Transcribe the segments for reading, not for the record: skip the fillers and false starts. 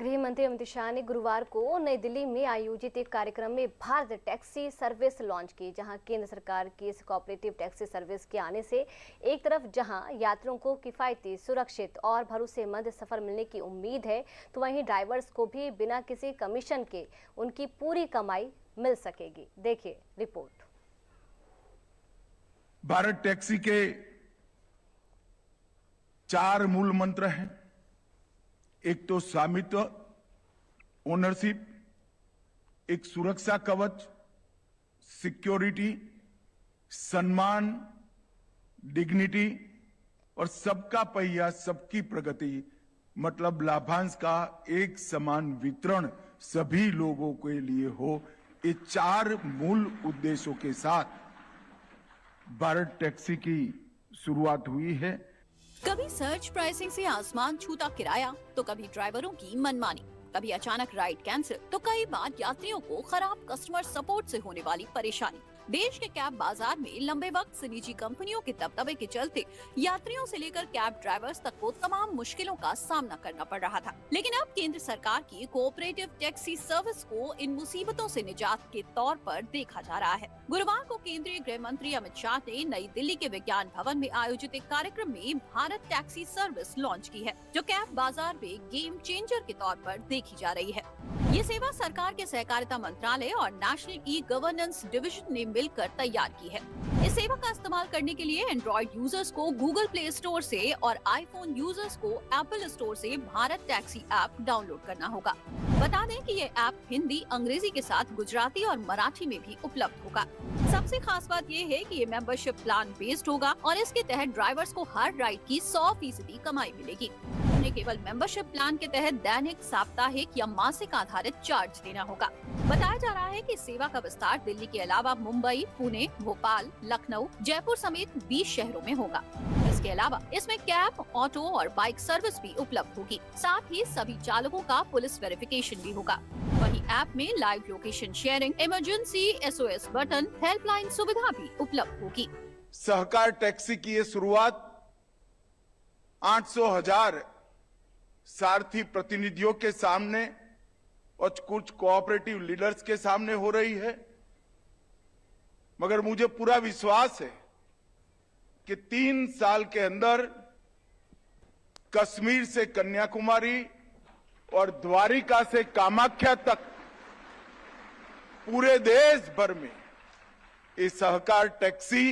गृह मंत्री अमित शाह ने गुरुवार को नई दिल्ली में आयोजित एक कार्यक्रम में भारत टैक्सी सर्विस लॉन्च की, जहां केंद्र सरकार की इस कोऑपरेटिव टैक्सी सर्विस के आने से एक तरफ जहां यात्रियों को किफायती, सुरक्षित और भरोसेमंद सफर मिलने की उम्मीद है, तो वहीं ड्राइवर्स को भी बिना किसी कमीशन के उनकी पूरी कमाई मिल सकेगी। देखिए रिपोर्ट। भारत टैक्सी के 4 मूल मंत्र हैं। एक तो स्वामित्व, ओनरशिप, एक सुरक्षा कवच, सिक्योरिटी, सम्मान, डिग्निटी और सबका पहिया सबकी प्रगति, मतलब लाभांश का एक समान वितरण सभी लोगों के लिए हो। ये 4 मूल उद्देश्यों के साथ भारत टैक्सी की शुरुआत हुई है। कभी सर्च प्राइसिंग से आसमान छूता किराया, तो कभी ड्राइवरों की मनमानी, कभी अचानक राइड कैंसिल, तो कई बार यात्रियों को खराब कस्टमर सपोर्ट से होने वाली परेशानी। देश के कैब बाजार में लंबे वक्त से निजी कंपनियों के दबदबे के चलते यात्रियों से लेकर कैब ड्राइवर्स तक को तमाम मुश्किलों का सामना करना पड़ रहा था। लेकिन अब केंद्र सरकार की कोऑपरेटिव टैक्सी सर्विस को इन मुसीबतों से निजात के तौर पर देखा जा रहा है। गुरुवार को केंद्रीय गृह मंत्री अमित शाह ने नई दिल्ली के विज्ञान भवन में आयोजित एक कार्यक्रम में भारत टैक्सी सर्विस लॉन्च की है, जो कैब बाजार में गेम चेंजर के तौर पर देखी जा रही है। ये सेवा सरकार के सहकारिता मंत्रालय और नेशनल ई गवर्नेंस डिवीजन ने मिलकर तैयार की है। इस सेवा का इस्तेमाल करने के लिए एंड्रॉइड यूजर्स को गूगल प्ले स्टोर से और आईफोन यूजर्स को एप्पल स्टोर से भारत टैक्सी ऐप डाउनलोड करना होगा। बता दें कि ये ऐप हिंदी, अंग्रेजी के साथ गुजराती और मराठी में भी उपलब्ध होगा। सबसे खास बात ये है कि ये मेंबरशिप प्लान बेस्ड होगा और इसके तहत ड्राइवर्स को हर राइड की 100% कमाई मिलेगी। उन्हें केवल मेंबरशिप प्लान के तहत दैनिक, साप्ताहिक या मासिक आधारित चार्ज देना होगा। बताया जा रहा है कि सेवा का विस्तार दिल्ली के अलावा मुंबई, पुणे, भोपाल, लखनऊ, जयपुर समेत 20 शहरों में होगा। इसके अलावा इसमें कैब, ऑटो और बाइक सर्विस भी उपलब्ध होगी। साथ ही सभी चालकों का पुलिस वेरिफिकेशन भी होगा। वहीं ऐप में live location sharing, emergency SOS button, helpline सुविधा भी उपलब्ध होगी। सहकार टैक्सी की ये शुरुआत 800,000 सारथी प्रतिनिधियों के सामने और कुछ कोऑपरेटिव लीडर्स के सामने हो रही है, मगर मुझे पूरा विश्वास है कि 3 साल के अंदर कश्मीर से कन्याकुमारी और द्वारिका से कामाख्या तक पूरे देश भर में ये सहकार टैक्सी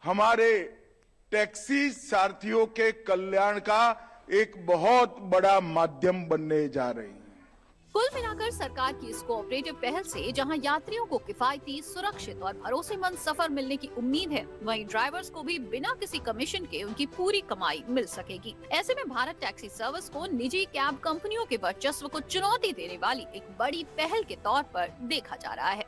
हमारे टैक्सी सारथियों के कल्याण का एक बहुत बड़ा माध्यम बनने जा रही है। कुल मिलाकर सरकार की इस कोऑपरेटिव पहल से जहां यात्रियों को किफायती, सुरक्षित और भरोसेमंद सफर मिलने की उम्मीद है, वहीं ड्राइवर्स को भी बिना किसी कमीशन के उनकी पूरी कमाई मिल सकेगी। ऐसे में भारत टैक्सी सर्विस को निजी कैब कंपनियों के वर्चस्व को चुनौती देने वाली एक बड़ी पहल के तौर पर देखा जा रहा है।